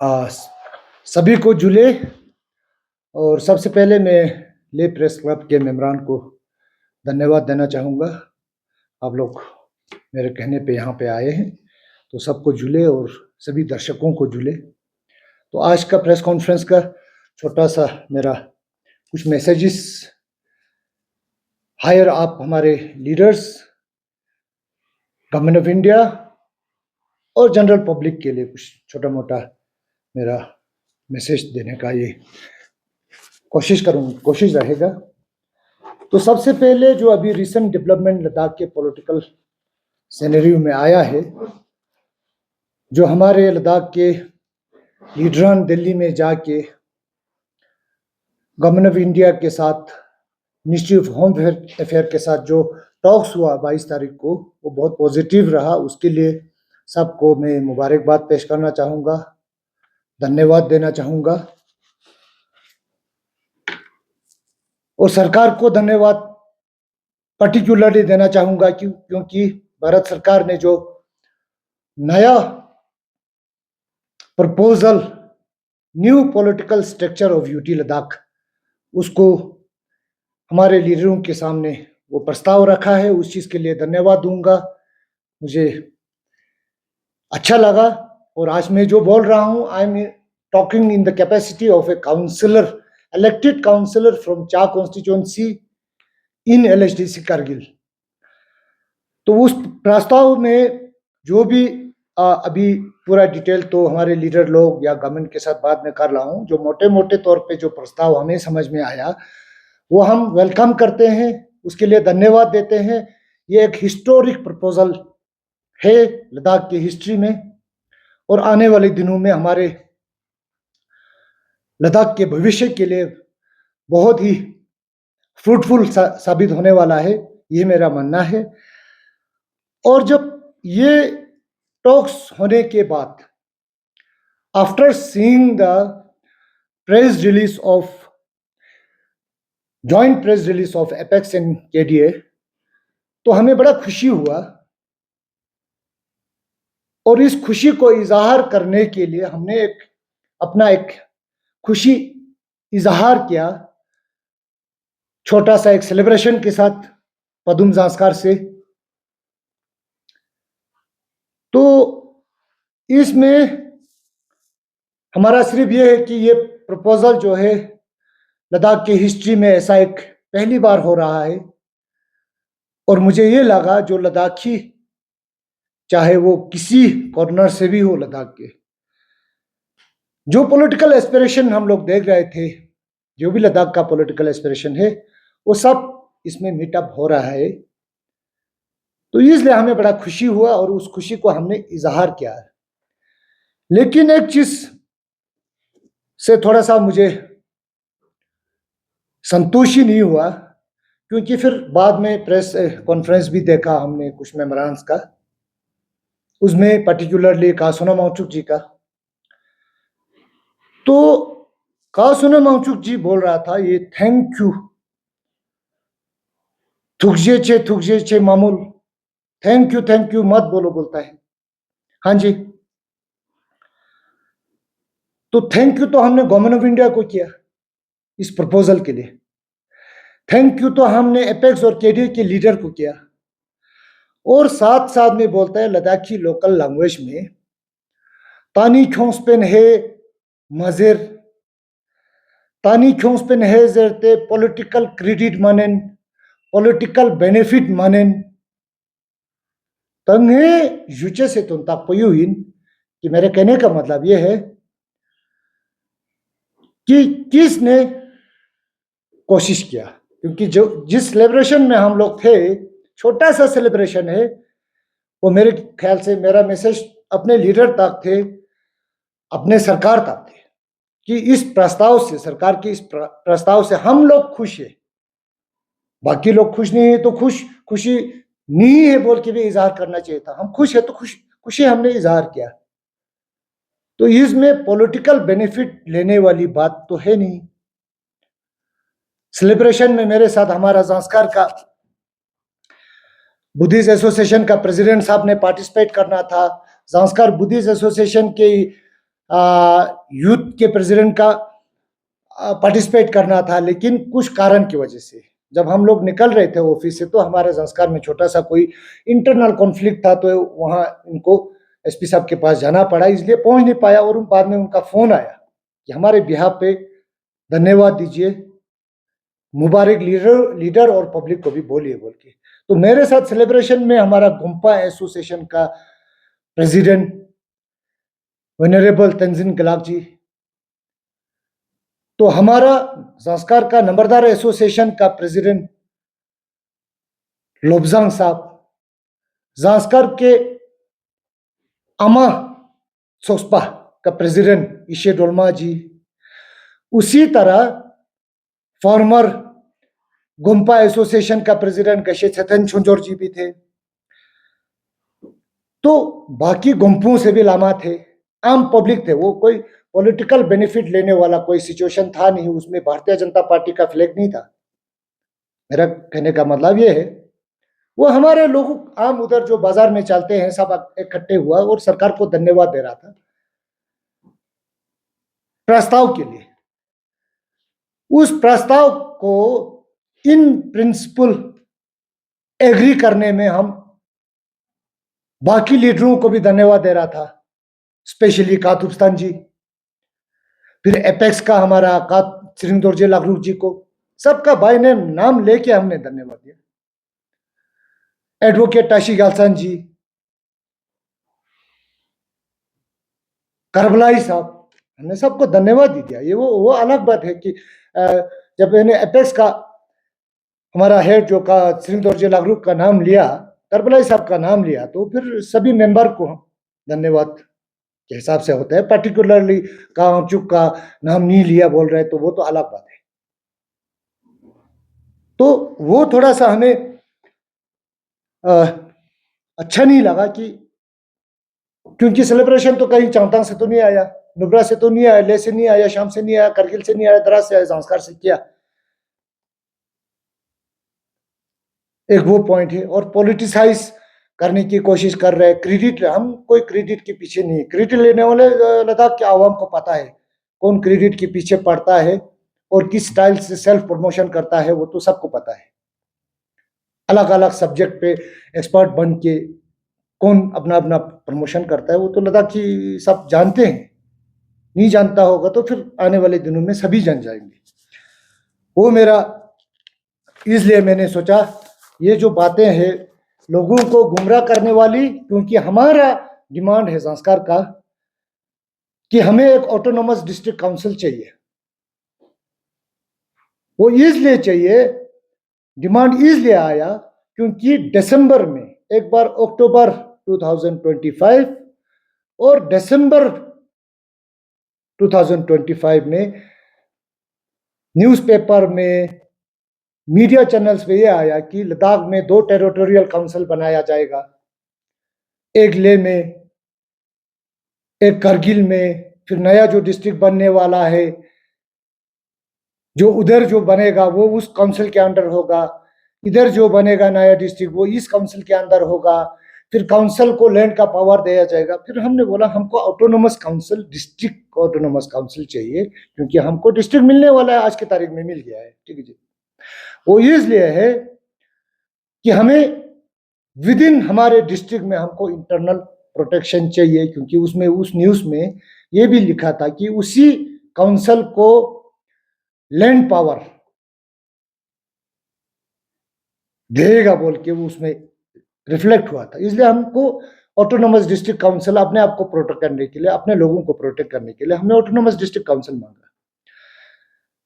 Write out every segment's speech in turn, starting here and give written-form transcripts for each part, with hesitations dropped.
आ, सभी को जुले। और सबसे पहले मैं ले प्रेस क्लब के मेंबरान को धन्यवाद देना चाहूँगा। आप लोग मेरे कहने पे यहाँ पे आए हैं, तो सबको जुले और सभी दर्शकों को जुले। तो आज का प्रेस कॉन्फ्रेंस का छोटा सा मेरा कुछ मैसेजेस हायर आप हमारे लीडर्स, गवर्नमेंट ऑफ इंडिया और जनरल पब्लिक के लिए कुछ छोटा मोटा मेरा मैसेज देने का ये कोशिश रहेगा। तो सबसे पहले जो अभी रिसेंट डेवलपमेंट लद्दाख के पॉलिटिकल सिनेरियो में आया है, जो हमारे लद्दाख के लीडरान दिल्ली में जाके गवर्नमेंट ऑफ इंडिया के साथ, मिनिस्ट्री ऑफ होम अफेयर के साथ जो टॉक्स हुआ 22 तारीख को, वो बहुत पॉजिटिव रहा। उसके लिए सबको मैं मुबारकबाद पेश करना चाहूँगा, धन्यवाद देना चाहूँगा। और सरकार को धन्यवाद पर्टिकुलरली देना चाहूँगा क्योंकि भारत सरकार ने जो नया proposal, new political structure of UT Ladakh, उसको हमारे लीडरों के सामने वो प्रस्ताव रखा है, उस चीज़ के लिए धन्यवाद दूंगा। मुझे अच्छा लगा। और आज मैं जो बोल रहा हूँ, I am talking in the capacity of a councillor, elected councillor from Cha constituency in LAHDC Kargil. तो उस प्रस्ताव में जो भी अभी पूरा डिटेल तो हमारे लीडर लोग या गवर्नमेंट के साथ बाद में कर रहा हूँ, जो मोटे मोटे तौर पे जो प्रस्ताव हमें समझ में आया वो हम वेलकम करते हैं, उसके लिए धन्यवाद देते हैं। ये एक हिस्टोरिक प्रपोजल है लद्दाख की हिस्ट्री में, और आने वाले दिनों में हमारे लद्दाख के भविष्य के लिए बहुत ही फ्रूटफुल साबित होने वाला है, ये मेरा मानना है। और जब ये टॉक्स होने के बाद, after seeing the press release of joint press release of apex and KDA, तो हमें बड़ा खुशी हुआ। और इस खुशी को इजहार करने के लिए हमने अपना एक खुशी इजहार किया, छोटा सा एक सेलिब्रेशन के साथ पदुम जांस्कार से। तो इसमें हमारा सिर्फ ये है कि ये प्रपोजल जो है लद्दाख की हिस्ट्री में ऐसा एक पहली बार हो रहा है। और मुझे ये लगा जो लद्दाखी, चाहे वो किसी कॉर्नर से भी हो लद्दाख के, जो पॉलिटिकल एस्पिरेशन हम लोग देख रहे थे, जो भी लद्दाख का पॉलिटिकल एस्पिरेशन है, वो सब इसमें मीटअप हो रहा है। तो इसलिए हमें बड़ा खुशी हुआ और उस खुशी को हमने इजहार किया है। लेकिन एक चीज से थोड़ा सा मुझे संतोषी नहीं हुआ, क्योंकि फिर बाद में प्रेस कॉन्फ्रेंस भी देखा हमने कुछ मेमोरेंस का, उसमें पर्टिकुलरली कासोनम वांगचुक जी का। तो कासोनम वांगचुक जी बोल रहा था ये थैंक यू थुकजे चे मामूल, थैंक यू मत बोलो बोलता है। हाँ जी, तो थैंक यू तो हमने गवर्नमेंट ऑफ इंडिया को किया इस प्रपोजल के लिए, थैंक यू तो हमने एपेक्स और केडीए के लीडर को किया। और साथ साथ में बोलता है लद्दाखी लोकल लैंग्वेज में, तानी खोंसपेन है मजेर, तानी खोंसपेन है जरते पॉलिटिकल क्रेडिट मानेन, पॉलिटिकल बेनिफिट मानेन, तंगे युचे से तुम तापयुइन। कि मेरे कहने का मतलब यह है कि किसने कोशिश किया, क्योंकि जो जिस सेलिब्रेशन में हम लोग थे, छोटा सा सेलिब्रेशन है वो, मेरे ख्याल से मेरा मैसेज अपने लीडर तक थे, अपने सरकार तक थे, कि इस प्रस्ताव से, सरकार के इस प्रस्ताव से हम लोग खुश है। बाकी लोग खुश नहीं है तो खुशी नहीं है बोल के भी इजहार करना चाहिए था। हम खुश है तो खुशी हमने इजहार किया। तो इसमें पॉलिटिकल बेनिफिट लेने वाली बात तो है नहीं। सेलिब्रेशन में मेरे साथ हमारा जांस्कार का बुद्धिस्ट एसोसिएशन का प्रेसिडेंट साहब ने पार्टिसिपेट करना था। जांस्कार बुद्धिस्ट एसोसिएशन के यूथ के प्रेसिडेंट का पार्टिसिपेट करना था, लेकिन कुछ कारण की वजह से जब हम लोग निकल रहे थे ऑफिस से तो हमारे संस्कार में छोटा सा कोई इंटरनल कॉन्फ्लिक्ट था, तो वहाँ इनको एसपी साहब के पास जाना पड़ा, इसलिए पहुंच नहीं पाया। और बाद में उनका फोन आया कि हमारे बिहाफ पे धन्यवाद दीजिए, मुबारक लीडर और पब्लिक को भी बोलिए बोल के। तो मेरे साथ सेलिब्रेशन में हमारा गुम्पा एसोसिएशन का प्रेसिडेंट वेनरेबल तंजीन गलाक जी, तो हमारा संस्कार का नंबरदार एसोसिएशन का प्रेसिडेंट लोबजांग साहब, संस्कार के अमा सोस्पा का प्रेसिडेंट इशे डोलमा जी, उसी तरह फॉर्मर गुम्पा एसोसिएशन का प्रेसिडेंट गशे छतन छुंजोर जी भी थे। तो बाकी गुम्पों से भी लामा थे, आम पब्लिक थे, वो कोई पॉलिटिकल बेनिफिट लेने वाला कोई सिचुएशन था नहीं, उसमें भारतीय जनता पार्टी का फ्लैग नहीं था। मेरा कहने का मतलब ये है, वो हमारे लोग आम उधर जो बाजार में चलते हैं सब इकट्ठे हुआ और सरकार को धन्यवाद दे रहा था प्रस्ताव के लिए। उस प्रस्ताव को इन प्रिंसिपल एग्री करने में हम बाकी लीडरों को भी धन्यवाद दे रहा था, स्पेशली कातुबस्तान जी, फिर एपेक्स का हमारा सिरिंगदोरजे लागरूक जी को, सबका भाई ने नाम लेके हमने धन्यवाद दिया। एडवोकेट टाशी गालसान जी, करबलाई साहब, हमने सबको धन्यवाद दे दिया। ये वो अलग बात है कि जब मैंने एपेक्स का हमारा हेड जो का सिरिंगदोरजे लागरूक का नाम लिया, करबलाई साहब का नाम लिया, तो फिर सभी मेंबर को धन्यवाद के हिसाब से होता है। पर्टिकुलरली कांगचुक का नाम नहीं लिया बोल रहे तो वो तो अलग बात है। तो वो थोड़ा सा हमें अच्छा नहीं लगा कि क्योंकि सेलिब्रेशन तो कहीं चांगतांग से तो नहीं आया, नुब्रा से तो नहीं आया, ले से नहीं आया, शाम से नहीं आया, करगिल से नहीं आया, द्रास से आया, संस्कार से किया। एक वो पॉइंट है। और पॉलिटिसाइज करने की कोशिश कर रहे हैं, क्रेडिट, हम कोई क्रेडिट के पीछे नहीं, क्रेडिट लेने वाले लद्दाख के आवाम को पता है कौन क्रेडिट के पीछे पड़ता है और किस स्टाइल से सेल्फ प्रमोशन करता है, वो तो सबको पता है। अलग अलग सब्जेक्ट पे एक्सपर्ट बन के कौन अपना अपना प्रमोशन करता है, वो तो लद्दाखी सब जानते हैं। नहीं जानता होगा तो फिर आने वाले दिनों में सभी जान जाएंगे। वो मेरा, इसलिए मैंने सोचा ये जो बातें हैं लोगों को गुमराह करने वाली, क्योंकि हमारा डिमांड है संस्कार का कि हमें एक ऑटोनोमस डिस्ट्रिक्ट काउंसिल चाहिए। वो इसलिए चाहिए, डिमांड इसलिए आया क्योंकि दिसंबर में एक बार, अक्टूबर 2025 और दिसंबर 2025 में न्यूज़पेपर में, मीडिया चैनल्स पे ये आया कि लद्दाख में 2 टेरिटोरियल काउंसिल बनाया जाएगा, एक लेह में, एक करगिल में, फिर नया जो डिस्ट्रिक्ट बनने वाला है जो उधर जो बनेगा वो उस काउंसिल के अंडर होगा, इधर जो बनेगा नया डिस्ट्रिक्ट वो इस काउंसिल के अंदर होगा, फिर काउंसिल को लैंड का पावर दिया जाएगा। फिर हमने बोला हमको autonomous council, district autonomous council चाहिए, क्योंकि हमको डिस्ट्रिक्ट मिलने वाला है, आज की तारीख में मिल गया है, ठीक है जी। वो इसलिए है कि हमें विद इन हमारे डिस्ट्रिक्ट में हमको इंटरनल प्रोटेक्शन चाहिए, क्योंकि उसमें उस न्यूज में ये भी लिखा था कि उसी काउंसिल को लैंड पावर देगा बोल के वो उसमें रिफ्लेक्ट हुआ था। इसलिए हमको ऑटोनोमस डिस्ट्रिक्ट काउंसिल, अपने आप को प्रोटेक्ट करने के लिए, अपने लोगों को प्रोटेक्ट करने के लिए हमने ऑटोनोमस डिस्ट्रिक्ट काउंसिल मांगा।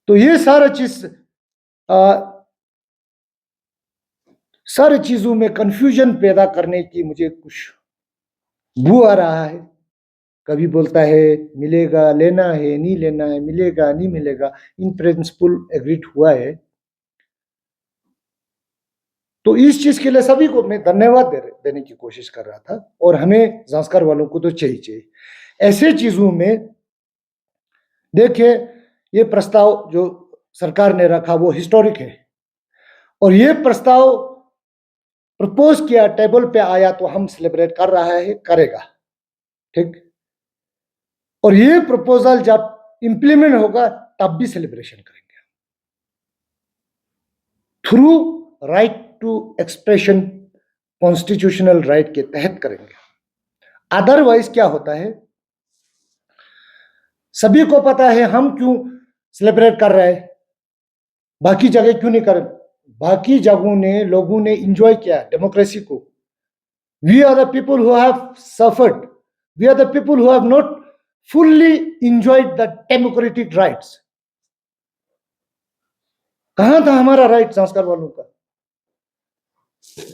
तो ये सारी चीजों में कंफ्यूजन पैदा करने की मुझे कुछ बू आ रहा है। कभी बोलता है मिलेगा, लेना है, नहीं लेना है, मिलेगा, नहीं मिलेगा, इन प्रिंसिपल एग्रीड हुआ है। तो इस चीज के लिए सभी को मैं धन्यवाद देने की कोशिश कर रहा था, और हमें संस्कार वालों को तो चाहिए। ऐसे चीजों में देखिए, ये प्रस्ताव जो सरकार ने रखा वो हिस्टोरिक है, और ये प्रस्ताव प्रपोज किया, टेबल पे आया, तो हम सेलिब्रेट कर रहा है, करेगा, ठीक। और ये प्रपोजल जब इंप्लीमेंट होगा तब भी सेलिब्रेशन करेंगे through right to expression, constitutional right के तहत करेंगे। अदरवाइज क्या होता है, सभी को पता है हम क्यों सेलिब्रेट कर रहे हैं, बाकी जगह क्यों नहीं कर, बाकी जगहों ने लोगों ने इंजॉय किया डेमोक्रेसी को। We are the people who have suffered, we are the people who have not fully enjoyed the democratic rights। कहां था हमारा राइट संस्कार वालों का?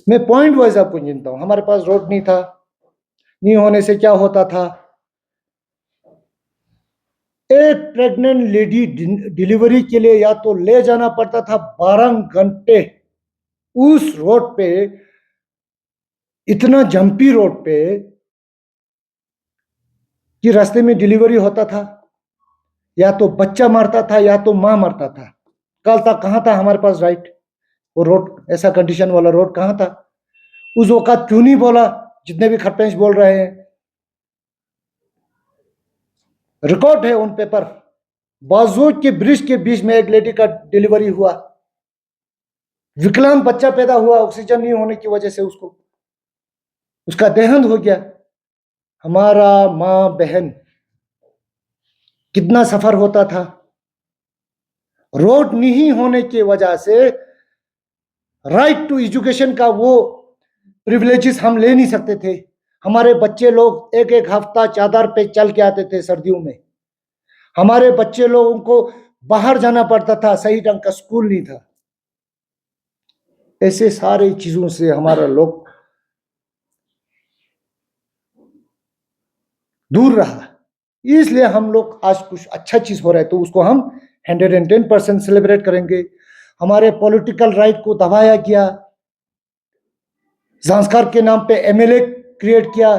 मैं पॉइंट वाइज आपको गिनता हूं। हमारे पास रोड नहीं था, नहीं होने से क्या होता था, एक प्रेग्नेंट लेडी डिलीवरी के लिए या तो ले जाना पड़ता था 12 घंटे उस रोड पे, इतना जंपी रोड पे कि रास्ते में डिलीवरी होता था, या तो बच्चा मरता था या तो मां मरता था। कल तक कहां था हमारे पास राइट? वो रोड, ऐसा कंडीशन वाला रोड कहां था? उस वक्त क्यों नहीं बोला जितने भी खरपेंच बोल रहे हैं? रिकॉर्ड है उन पेपर, बाजूद के ब्रिज के बीच में एक लेडी का डिलीवरी हुआ, विकलांग बच्चा पैदा हुआ, ऑक्सीजन नहीं होने की वजह से उसको, उसका देहांत हो गया। हमारा मां बहन कितना सफर होता था, रोड नहीं होने की वजह से राइट टू एजुकेशन का वो प्रिविलेजेस हम ले नहीं सकते थे। हमारे बच्चे लोग एक एक हफ्ता चादर पे चल के आते थे सर्दियों में, हमारे बच्चे लोगों को बाहर जाना पड़ता था, सही ढंग का स्कूल नहीं था। ऐसे सारी चीजों से हमारा लोग दूर रहा, इसलिए हम लोग आज कुछ अच्छा चीज हो रहा है तो उसको हम 110% सेलिब्रेट करेंगे। हमारे पॉलिटिकल राइट को दबाया गया, जांस्कर के नाम पे एमएलए क्रिएट किया,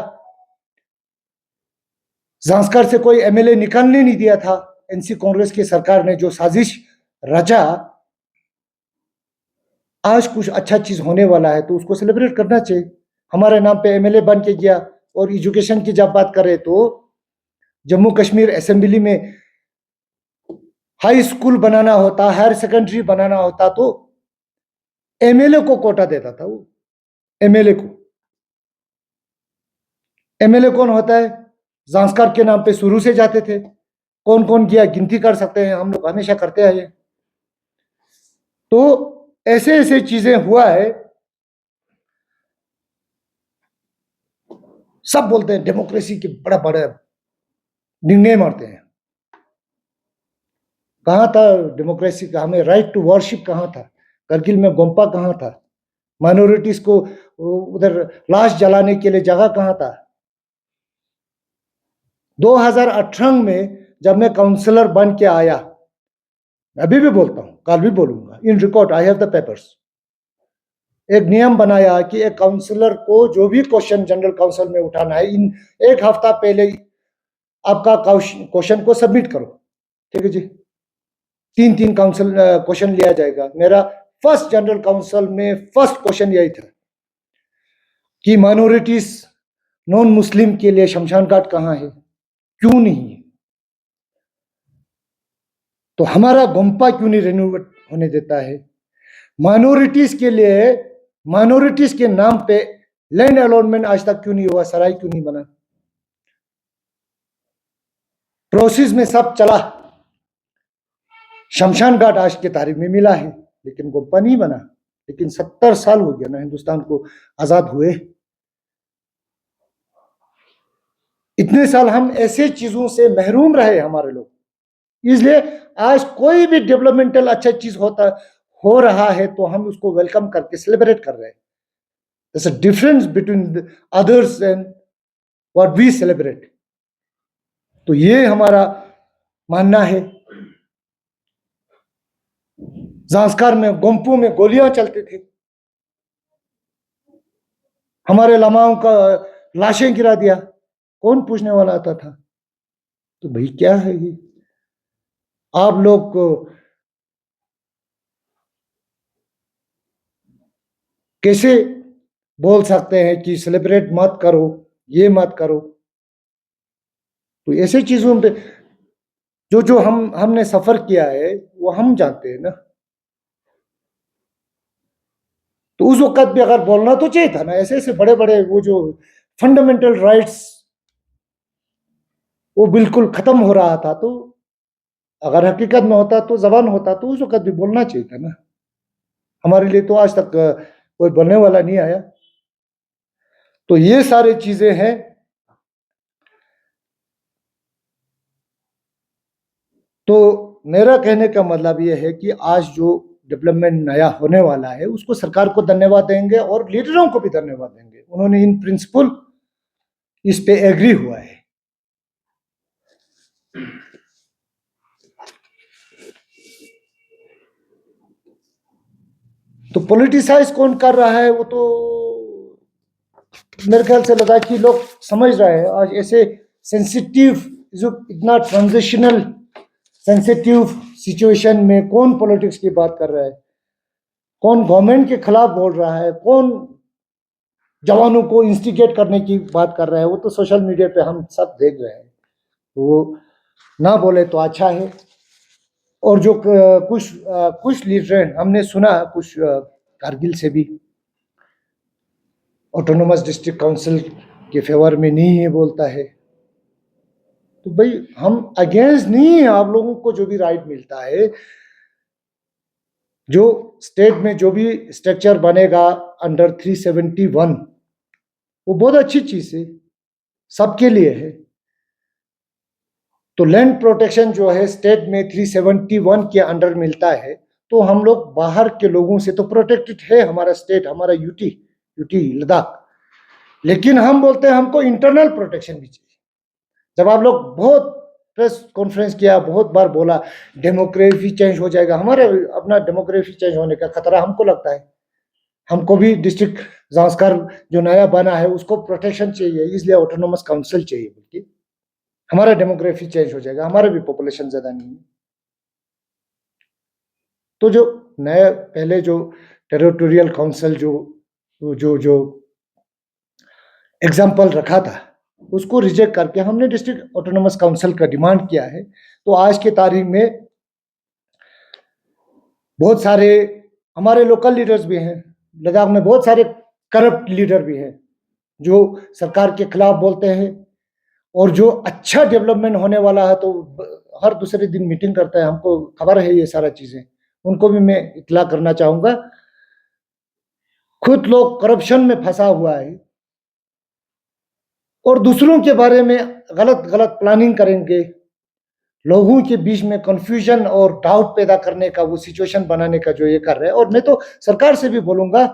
जांस्कर से कोई एमएलए निकालने नहीं दिया था। एनसी कांग्रेस की सरकार ने जो साजिश रचा, आज कुछ अच्छा चीज होने वाला है तो उसको सेलिब्रेट करना चाहिए। हमारे नाम पे एमएलए बन के गया। और एजुकेशन की जब बात करें तो जम्मू कश्मीर असेंबली में हाई स्कूल बनाना होता, हायर सेकेंडरी बनाना होता तो एमएलए को कोटा देता था वो। एमएलए को, एमएलए कौन होता है? जांस्कर के नाम पे शुरू से जाते थे, कौन कौन गया गिनती कर सकते हैं, हम लोग हमेशा करते आए। तो ऐसे ऐसे चीजें हुआ है। सब बोलते हैं डेमोक्रेसी के बड़ा बड़ा निर्णय मारते हैं, कहां था डेमोक्रेसी का? हमें राइट टू वर्शिप कहां था? करगिल में गोम्पा कहां था? माइनॉरिटीज को उधर लाश जलाने के लिए जगह कहां था? 2018 में जब मैं काउंसलर बन के आया, अभी भी बोलता हूं, कल भी बोलूंगा, in record I have the papers, एक नियम बनाया कि एक काउंसलर को जो भी क्वेश्चन जनरल काउंसिल में उठाना है, इन एक हफ्ता पहले आपका क्वेश्चन को सबमिट करो। ठीक है जी, 3 काउंसिल क्वेश्चन लिया जाएगा। मेरा फर्स्ट जनरल काउंसिल में फर्स्ट क्वेश्चन यही था कि माइनॉरिटीज नॉन मुस्लिम के लिए शमशान घाट कहां है, क्यों नहीं है? तो हमारा गोम्पा क्यों नहीं रेनोवेट होने देता है? माइनॉरिटीज के लिए, माइनॉरिटीज के नाम पे लैंड अलॉटमेंट आज तक क्यों नहीं हुआ, सराय क्यों नहीं बना? प्रोसेस में सब चला, शमशान घाट आज की तारीख में मिला है लेकिन गोम्पा नहीं बना। लेकिन 70 साल हो गया ना हिंदुस्तान को आजाद हुए, इतने साल हम ऐसे चीजों से महरूम रहे हमारे लोग। इसलिए आज कोई भी डेवलपमेंटल अच्छा चीज होता हो रहा है तो हम उसको वेलकम करके सेलिब्रेट कर रहे हैं। There's a difference between the others and what we celebrate। तो ये हमारा मानना है। जांस्कर में गोम्पू में गोलियां चलती थी, हमारे लमाओं का लाशें गिरा दिया, कौन पूछने वाला आता था? तो भाई क्या है ये? आप लोग को कैसे बोल सकते हैं कि सेलिब्रेट मत करो, ये मत करो? तो ऐसे चीजों पे जो जो हमने सफर किया है वो हम जानते हैं ना। तो उस वक्त भी अगर बोलना तो चाहिए था ना, ऐसे ऐसे बड़े बड़े वो जो फंडामेंटल राइट्स वो बिल्कुल खत्म हो रहा था, तो अगर हकीकत में होता तो जबान होता तो उस वक्त भी बोलना चाहिए था ना। हमारे लिए तो आज तक कोई बोलने वाला नहीं आया। तो ये सारी चीजें हैं। तो मेरा कहने का मतलब ये है कि आज जो डेवलपमेंट नया होने वाला है उसको सरकार को धन्यवाद देंगे और लीडरों को भी धन्यवाद देंगे, उन्होंने इन प्रिंसिपल इस पे एग्री हुआ है। तो पॉलिटिसाइज कौन कर रहा है वो तो मेरे ख्याल से लद्दाखी लोग समझ रहे हैं। आज ऐसे सेंसिटिव, जो इतना ट्रांजिशनल सेंसिटिव सिचुएशन में कौन पॉलिटिक्स की बात कर रहा है, कौन गवर्नमेंट के खिलाफ बोल रहा है, कौन जवानों को इंस्टिगेट करने की बात कर रहा है, वो तो सोशल मीडिया पे हम सब देख रहे हैं। तो वो ना बोले तो अच्छा है। और जो कुछ लीडर हमने सुना, कुछ कारगिल से भी ऑटोनोमस डिस्ट्रिक्ट काउंसिल के फेवर में नहीं है बोलता है। तो भाई हम अगेंस्ट नहीं है, आप लोगों को जो भी राइट मिलता है, जो स्टेट में जो भी स्ट्रक्चर बनेगा अंडर 371 वो बहुत अच्छी चीज है, सबके लिए है। तो लैंड प्रोटेक्शन जो है स्टेट में 371 के अंडर मिलता है, तो हम लोग बाहर के लोगों से तो प्रोटेक्टेड है, हमारा स्टेट, हमारा यूटी लद्दाख। लेकिन हम बोलते हैं हमको इंटरनल प्रोटेक्शन भी चाहिए। जब आप लोग बहुत प्रेस कॉन्फ्रेंस किया, बहुत बार बोला डेमोग्राफी चेंज हो जाएगा, हमारे अपना डेमोग्राफी चेंज होने का खतरा हमको लगता है। हमको भी डिस्ट्रिक्ट जांस्कर जो नया बना है उसको प्रोटेक्शन चाहिए, इसलिए ऑटोनोमस काउंसिल चाहिए, बल्कि हमारा डेमोग्राफी चेंज हो जाएगा, हमारा भी पॉपुलेशन ज्यादा नहीं है। तो जो नया पहले जो टेरिटोरियल काउंसिल जो जो जो एग्जाम्पल रखा था उसको रिजेक्ट करके हमने डिस्ट्रिक्ट ऑटोनोमस काउंसिल का डिमांड किया है। तो आज के तारीख में बहुत सारे हमारे लोकल लीडर्स भी हैं लद्दाख में, बहुत सारे करप्ट लीडर भी हैं जो सरकार के खिलाफ बोलते हैं, और जो अच्छा डेवलपमेंट होने वाला है तो हर दूसरे दिन मीटिंग करता है, हमको खबर है ये सारा चीजें, उनको भी मैं इतला करना चाहूंगा। खुद लोग करप्शन में फंसा हुआ है और दूसरों के बारे में गलत गलत प्लानिंग करेंगे, लोगों के बीच में कंफ्यूजन और डाउट पैदा करने का वो सिचुएशन बनाने का जो ये कर रहे हैं। और मैं तो सरकार से भी बोलूंगा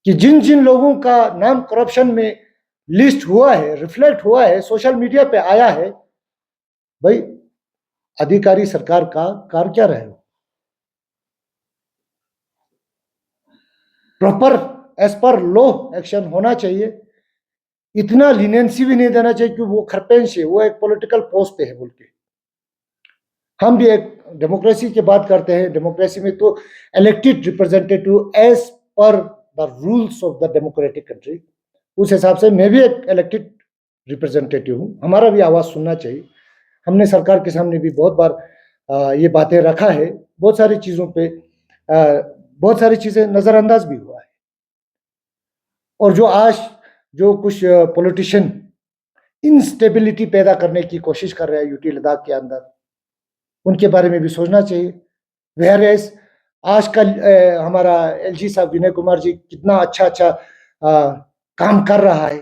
कि जिन जिन लोगों का नाम करप्शन में लिस्ट हुआ है, रिफ्लेक्ट हुआ है, सोशल मीडिया पे आया है, भाई अधिकारी सरकार का कार्य क्या रहे, proper as per law action होना चाहिए। इतना लीनेंसी भी नहीं देना चाहिए कि वो खरपेंश है, वो एक पॉलिटिकल पोस्ट पे है बोल के। हम भी एक डेमोक्रेसी की बात करते हैं, डेमोक्रेसी में तो elected representative as per the rules of the democratic country, उस हिसाब से मैं भी एक इलेक्टेड रिप्रेजेंटेटिव हूँ, हमारा भी आवाज़ सुनना चाहिए। हमने सरकार के सामने भी बहुत बार ये बातें रखा है, बहुत सारी चीज़ों पे बहुत सारी चीज़ें नज़रअंदाज भी हुआ है। और जो आज जो कुछ पॉलिटिशियन इंस्टेबिलिटी पैदा करने की कोशिश कर रहे हैं यूटी लद्दाख के अंदर, उनके बारे में भी सोचना चाहिए। वेयर एज आजकल हमारा एलजी साहब विनय कुमार जी कितना अच्छा अच्छा काम कर रहा है,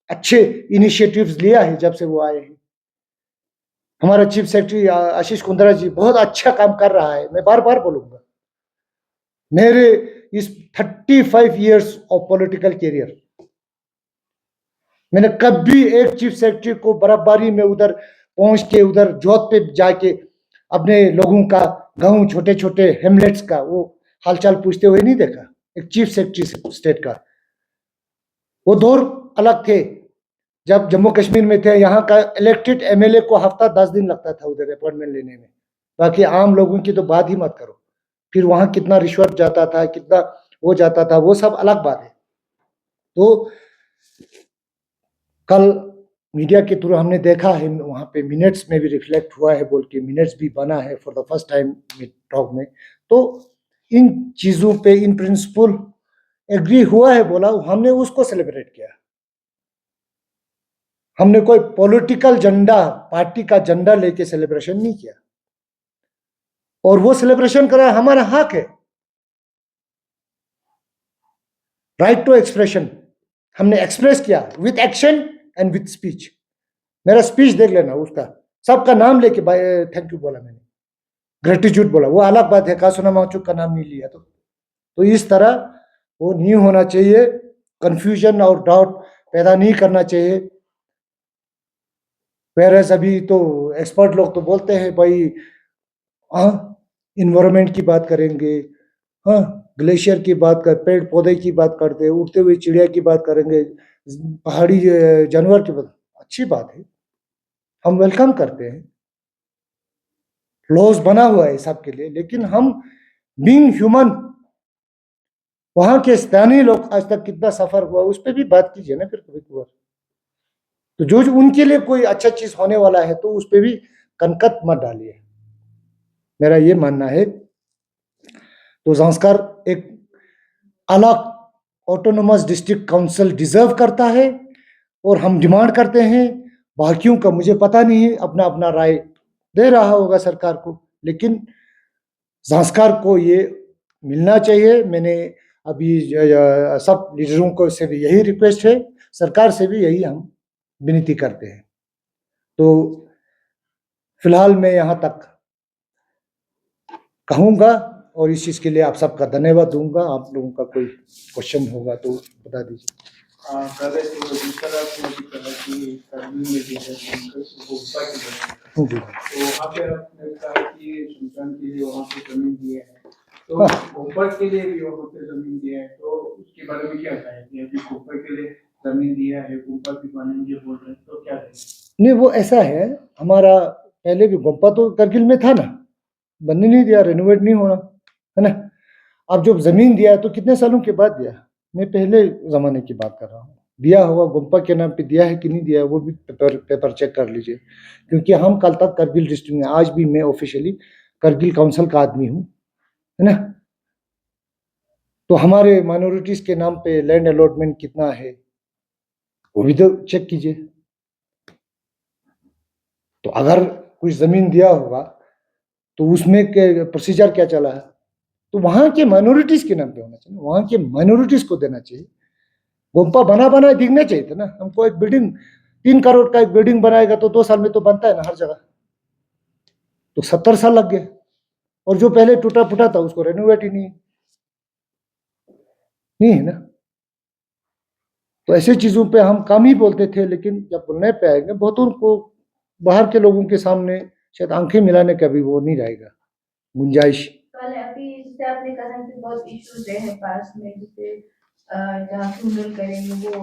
अच्छे इनिशिएटिव्स लिया है जब से वो आए हैं। हमारा चीफ सेक्रेटरी आशीष कुंद्रा जी बहुत अच्छा काम कर रहा है। मैं बार बार बोलूंगा, मेरे इस 35 इयर्स ऑफ पॉलिटिकल कैरियर मैंने कभी एक चीफ सेक्रेटरी को बर्फबारी में उधर पहुंच के उधर जोत पे जाके अपने लोगों का, गांव छोटे छोटे हेमलेट्स का वो हालचाल पूछते हुए नहीं देखा। एक चीफ सेक्रेटरी स्टेट का वो दौर अलग थे, जब जम्मू कश्मीर में थे, यहाँ का इलेक्टेड एमएलए को हफ्ता 10 दिन लगता था उधर अपॉइंटमेंट लेने में, बाकी आम लोगों की तो बात ही मत करो। फिर वहां कितना रिश्वत जाता था, कितना वो जाता था, वो सब अलग बात है। तो कल मीडिया के थ्रू हमने देखा है, वहाँ पे मिनट्स में भी रिफ्लेक्ट हुआ है, बोल के मिनट्स भी बना है for the first time talk में। तो इन चीज़ों पे इन प्रिंसिपल एग्री हुआ है बोला, हमने उसको सेलिब्रेट किया। हमने कोई पॉलिटिकल झंडा, पार्टी का झंडा लेके सेलिब्रेशन नहीं किया, और वो सेलिब्रेशन करा हमारा हक है, राइट टू एक्सप्रेशन। हमने एक्सप्रेस किया with action and with speech. मेरा स्पीच देख लेना, उसका सबका नाम लेके थैंक यू बोला मैंने, ग्रेटिट्यूड बोला। वो अलग बात है, कासुना माचुक का नाम नहीं लिया। तो इस तरह वो नहीं होना चाहिए, कंफ्यूजन और डाउट पैदा नहीं करना चाहिए। वेरएज़ अभी तो एक्सपर्ट लोग तो बोलते हैं भाई, हाँ इन्वायरमेंट की बात करेंगे, हाँ ग्लेशियर की बात कर, पेड़ पौधे की बात करते, उड़ते हुए चिड़िया की बात करेंगे, पहाड़ी जानवर की बात। अच्छी बात है, हम वेलकम करते हैं, लॉज बना हुआ है सबके लिए। लेकिन हम बीइंग ह्यूमन, वहां के स्थानीय लोग आज तक कितना सफर हुआ उस पर भी बात कीजिए ना फिर कभी कभार। तो जो उनके लिए कोई अच्छा चीज होने वाला है तो उस पर भी कनकत मत डालिए, मेरा ये मानना है। तो ज़ांस्कर एक अलग ऑटोनोमस डिस्ट्रिक्ट काउंसिल डिजर्व करता है, और हम डिमांड करते हैं। बाकियों का मुझे पता नहीं है, अपना अपना राय दे रहा होगा सरकार को, लेकिन ज़ांस्कर को ये मिलना चाहिए। मैंने अभी सब लीडरों को से भी यही रिक्वेस्ट है, सरकार से भी यही हम विनती करते हैं। तो फिलहाल मैं यहाँ तक कहूँगा, और इस चीज़ के लिए आप सबका धन्यवाद दूंगा। आप लोगों का कोई क्वेश्चन होगा तो बता दीजिए। पहले तो दूसरा आपने भी कहा कि कर्मी में भी है गोपा की जमीन, तो वहाँ पे आपने कहा कि सुल्तान के लिए वहाँ पे जमीन दिया है, तो गोपा के लिए भी वहाँ पे जमीन दिया है, तो उसके बारे में क्या कहेंगे? अभी गोपा के लिए जमीन दिया है, गोपा की बनेंगे बोल रहे हैं, तो क्या कहेंगे? नहीं, वो ऐसा है, हमारा पहले भी गोपा तो करगिल में था ना, बनने नहीं दिया, रेनोवेट नहीं होना है ना। अब जब जमीन दिया तो कितने सालों के बाद दिया? मैं पहले जमाने की बात कर रहा हूँ। दिया होगा, गोम्पा के नाम पे दिया है कि नहीं दिया, वो भी पेपर चेक कर लीजिए। क्योंकि हम कल तक करगिल डिस्ट्रिक्ट में, आज भी मैं ऑफिशियली करगिल काउंसिल का आदमी हूँ, है ना। तो हमारे माइनॉरिटीज के नाम पे लैंड अलॉटमेंट कितना है वो भी तो चेक कीजिए। तो अगर कुछ जमीन दिया होगा तो उसमें प्रोसीजर क्या चला है, तो वहां के माइनॉरिटीज के नाम पे होना चाहिए, वहां के माइनॉरिटीज को देना चाहिए। गोम्पा बना बना दिखना चाहिए था ना। हमको एक बिल्डिंग 3 करोड़ का एक बिल्डिंग बनाएगा तो 2 साल में तो बनता है ना हर जगह, तो 70 साल लग गए, और जो पहले टूटा फूटा था उसको रेनोवेट ही नहीं है ना। तो ऐसे चीजों पे हम कम ही बोलते थे, लेकिन जब बोलने पे आएंगे बहुतों को, बाहर के लोगों के सामने शायद आंखें मिलाने का भी वो नहीं रहेगा गुंजाइश। अभी जैसे आपने कहा कि बहुत इश्यूज रहे हैं पास में, जैसे जहाँ ट्यूनल करेंगे वो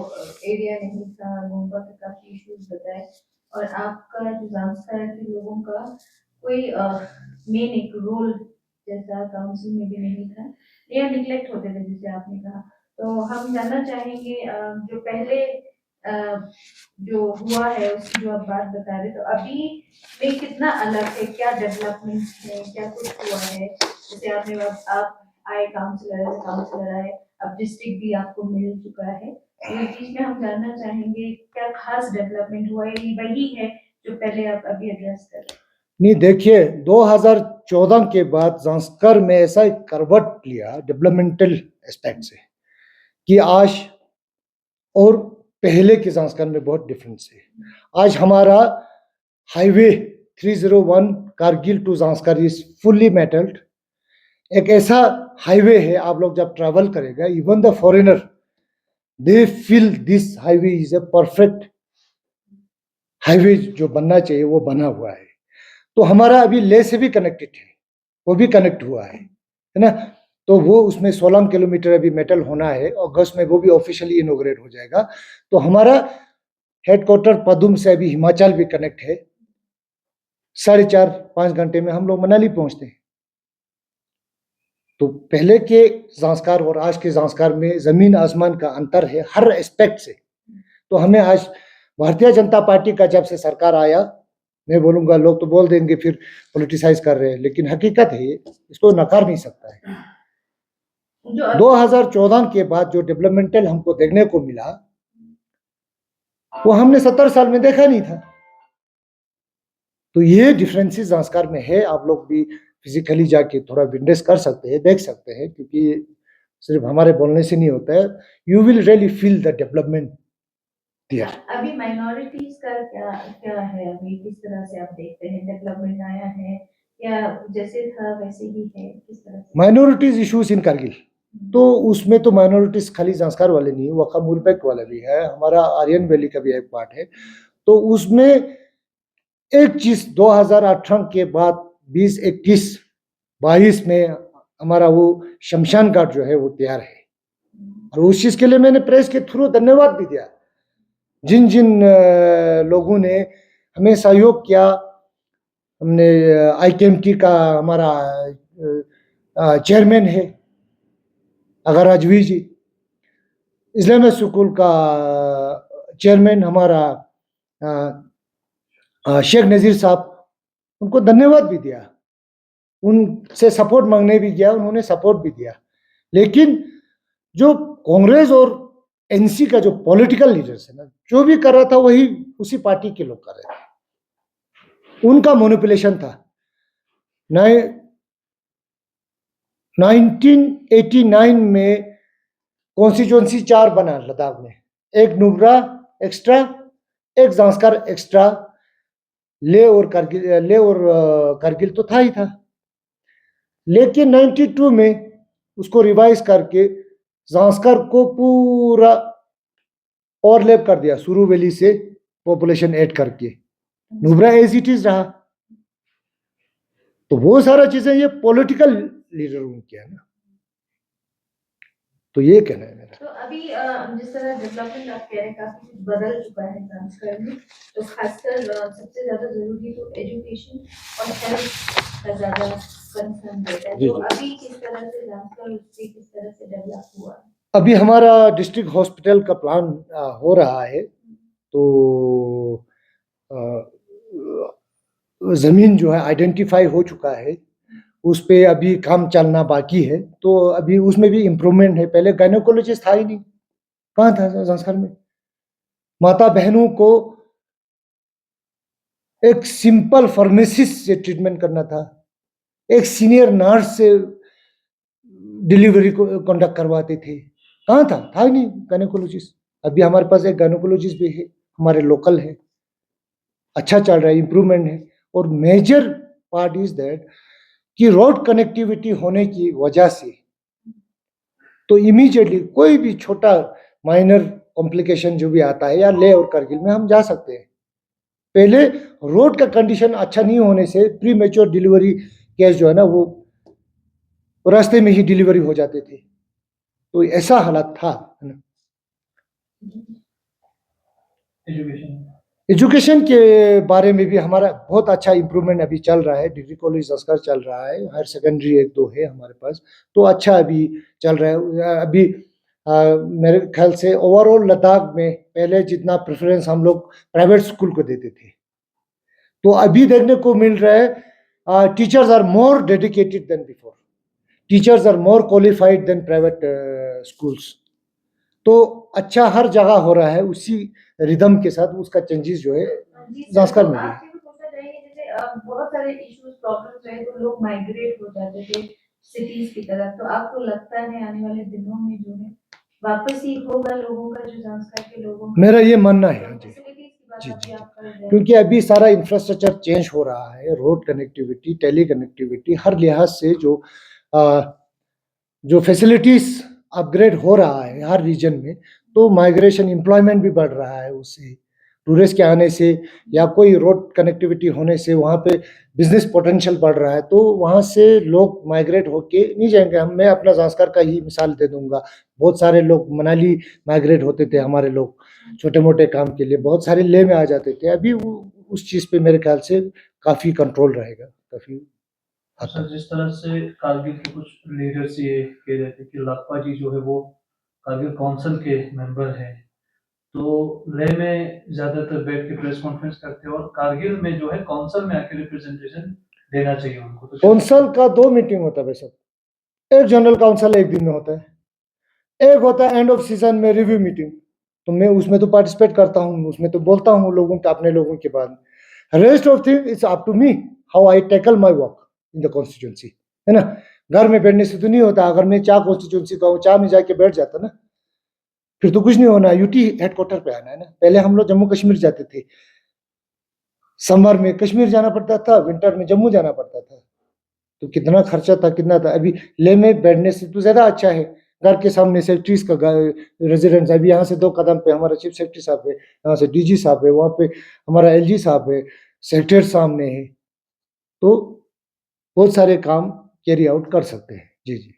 एरिया नहीं था, गोम्पा के काफी इश्यूज बताए, और आपका जो ज़ांस्कर के लोगों का कोई मेन एक रोल जैसा काउंसिल में भी नहीं था, या निग्लेक्ट होते थे जैसे आपने कहा। तो हम जानना चाहेंगे जो पहले जो हुआ है उसकी जो आप बात बता रहे, तो अभी में कितना अलग है, क्या डेवलपमेंट है, क्या कुछ हुआ है? जैसे आपने आप आए काउंसलर आए, अब डिस्ट्रिक्ट भी आपको मिल चुका है, तो इस चीज में हम जानना चाहेंगे क्या खास डेवलपमेंट हुआ है, वही है जो पहले आप अभी एड्रेस कर रहे हैं? नहीं, देखिए 2014 के बाद ज़ांस्कर में ऐसा एक करवट लिया डेवलपमेंटल एस्पेक्ट से कि आज और पहले के ज़ांस्कर में बहुत डिफरेंस है। आज हमारा highway 301 Kargil to Zanskar is fully metalled. एक ऐसा हाईवे है, आप लोग जब ट्रैवल करेगा, even the foreigner they feel this highway is a perfect highway, जो बनना चाहिए वो बना हुआ है। तो हमारा अभी ले से भी कनेक्टेड है, वो भी कनेक्ट हुआ है ना। तो वो उसमें 16 किलोमीटर अभी मेटल होना है, अगस्त में वो भी ऑफिशियली इनोग्रेट हो जाएगा। तो हमारा हेडक्वार्टर पदुम से अभी हिमाचल भी कनेक्ट है, 4.5-5 घंटे में हम लोग मनाली पहुंचते हैं। तो पहले के ज़ांस्कर और आज के ज़ांस्कर में जमीन आसमान का अंतर है हर एस्पेक्ट से। तो हमें आज भारतीय जनता पार्टी का जब से सरकार आया, मैं बोलूंगा लोग तो बोल देंगे फिर पॉलिटिसाइज कर रहे हैं, लेकिन हकीकत है ये, इसको नकार नहीं सकता है। जो 2014 के बाद जो डेवलपमेंटल हमको देखने को मिला वो हमने 70 साल में देखा नहीं था। तो ये डिफरेंसेस संस्कार में है। आप लोग भी फिजिकली जाके थोड़ा विटनेस कर सकते हैं, देख सकते हैं, क्योंकि सिर्फ हमारे बोलने से नहीं होता है। You will really feel the development there. अभी माइनॉरिटीज का क्या क्या है, अभी किस तरह से आप देखते हैं, डेवलपमेंट आया है या जैसे था वैसे ही है, किस तरह से? माइनॉरिटीज इश्यूज इन कारगिल, तो उसमें तो माइनॉरिटीज खाली संस्कार वाले नहीं, वखा मूलबैक वाला भी है, हमारा आर्यन वैली का भी एक पार्ट है। तो उसमें एक चीज 2018 के बाद 20, 21, 22 में हमारा वो शमशान घाट जो है वो तैयार है, और उस चीज के लिए मैंने प्रेस के थ्रू धन्यवाद भी दिया। जिन जिन लोगों ने हमें सहयोग किया, हमने IKMT का हमारा चेयरमैन है अगर राजवी जी, इस्लामिक स्कूल का चेयरमैन हमारा शेख नज़ीर साहब, उनको धन्यवाद भी दिया, उनसे सपोर्ट मांगने भी गया, उन्होंने सपोर्ट भी दिया। लेकिन जो कांग्रेस और NC का जो पॉलिटिकल लीडर्स है ना, जो भी कर रहा था वही उसी पार्टी के लोग कर रहे थे, उनका मैनिपुलेशन था। 1989 में कॉन्स्टिट्यूंसी 4 बना लद्दाख में, एक नुब्रा एक्स्ट्रा, एक जांस्कर एक्स्ट्रा, ले और करगिल तो था ही था। लेकिन 92 में उसको रिवाइज करके जांस्कर को पूरा ओवरलैप कर दिया, सुरू वैली से पॉपुलेशन ऐड करके, नुब्रा एज इट इज रहा। तो वो सारा चीजें ये पॉलिटिकल लीडरों ने किया ना, तो ये कहना है मेरा। तो अभी जिस तरह डेवलपमेंट आप कह रहे हैं काफी कुछ बदल चुका है ट्रांसफर में, तो खासकर सबसे ज्यादा जरूरी तो एजुकेशन और हेल्थ का ज्यादा कंसर्न रहता है। तो अभी किस तरह से ट्रांसफर उससे किस तरह से डेवलप हुआ है? अभी हमारा डिस्ट्रिक्ट हॉस्पिटल का प्लान हो रहा है, तो जमीन जो है आइडेंटिफाई हो चुका है, उस पे अभी काम चलना बाकी है। तो अभी उसमें भी इम्प्रूवमेंट है। पहले गायनोकोलॉजिस्ट था ही नहीं, कहाँ था संस्कार में? माता बहनों को एक सिंपल फार्मेसिस्ट से ट्रीटमेंट करना था, एक सीनियर नर्स से डिलीवरी को कंडक्ट करवाते थे, कहाँ था ही नहीं गायनोकोलॉजिस्ट। अभी हमारे पास एक गायनोकोलॉजिस्ट भी है, हमारे लोकल है, अच्छा चल रहा है, इम्प्रूवमेंट है। और मेजर पार्ट इज दैट कि रोड कनेक्टिविटी होने की वजह से तो इमीडिएटली कोई भी छोटा माइनर कॉम्प्लिकेशन जो भी आता है या ले और करगिल में हम जा सकते हैं। पहले रोड का कंडीशन अच्छा नहीं होने से प्री मैच्योर डिलीवरी केस जो है ना वो रास्ते में ही डिलीवरी हो जाते थे, तो ऐसा हालत था। एजुकेशन के बारे में भी हमारा बहुत अच्छा इम्प्रूवमेंट अभी चल रहा है। डिग्री कॉलेज संस्कार चल रहा है, हायर सेकेंडरी 1-2 है हमारे पास, तो अच्छा अभी चल रहा है। अभी मेरे ख्याल से ओवरऑल लद्दाख में पहले जितना प्रेफरेंस हम लोग प्राइवेट स्कूल को देते थे, तो अभी देखने को मिल रहा है teachers are more dedicated than before, teachers are more qualified than private schools. तो अच्छा हर जगह हो रहा है, उसी रिदम के साथ उसका चेंजेस जो है संस्कार में भी। बहुत सारे इश्यूज प्रॉब्लम्स रहे तो लोग माइग्रेट हो जाते थे सिटीज की तरफ, तो आपको लगता है आने वाले दिनों में जो है वापस ही होगा लोगों का, जो संस्कार के लोगों का? मेरा ये मानना है जी जी जी, क्योंकि अभी सारा इंफ्रास्ट्रक्चर चेंज हो रहा है, रोड कनेक्टिविटी, टेली कनेक्टिविटी, हर लिहाज से जो फैसिलिटीज अपग्रेड हो रहा है हर रीजन में, तो माइग्रेशन एम्प्लॉयमेंट भी बढ़ रहा है उससे, टूरिस्ट के आने से या कोई रोड कनेक्टिविटी होने से वहाँ पे बिजनेस पोटेंशियल बढ़ रहा है, तो वहाँ से लोग माइग्रेट होके नहीं जाएंगे। हम मैं अपना संस्कार का ही मिसाल दे दूंगा, बहुत सारे लोग मनाली माइग्रेट होते थे हमारे लोग, छोटे मोटे काम के लिए बहुत सारे ले में आ जाते थे। अभी उस चीज़ पे मेरे ख्याल से काफ़ी कंट्रोल रहेगा, काफ़ी। सर जिस तरह से कारगिल के कुछ लीडर्स ये कह रहे थे कि लाखपा जी जो है वो कारगिल काउंसिल के मेंबर हैं, तो लेह में ज्यादातर बैठ के प्रेस कॉन्फ्रेंस करते हो और कारगिल में जो है कौंसल में आके रिप्रेजेंटेशन देना चाहिए उनको। तो कौंसल का 2 मीटिंग होता है भाई साहब। एक जनरल काउंसिल एक दिन में होता है, एक होता है एंड ऑफ सीजन में रिव्यू मीटिंग, तो मैं उसमें तो पार्टिसिपेट करता हूँ, उसमें तो बोलता हूँ लोगों के, अपने लोगों के बाद। Rest of thing it's up to me how I tackle my work in the constituency, है ना। घर में बैठने से तो नहीं होता। अगर मैं चाह कॉन्स्टिट्यूंसी का हूँ, चाह में जाके बैठ जाता ना, फिर तो कुछ नहीं होना। यूटी हेडक्वार्टर पे आना है ना। पहले हम लोग जम्मू कश्मीर जाते थे, समर में कश्मीर जाना पड़ता था, विंटर में जम्मू जाना पड़ता था, तो कितना खर्चा था, कितना था। अभी लेह में बैठने से तो ज्यादा अच्छा है। घर के सामने सेक्रेटरीज का रेजिडेंस, अभी यहाँ से 2 कदम पे हमारा चीफ सेक्रेटरी साहब है, यहाँ से डीजी साहब है, वहाँ पे हमारा एलजी साहब है, सेक्रेटरी सामने है, तो बहुत सारे काम कैरी आउट कर सकते हैं। जी जी।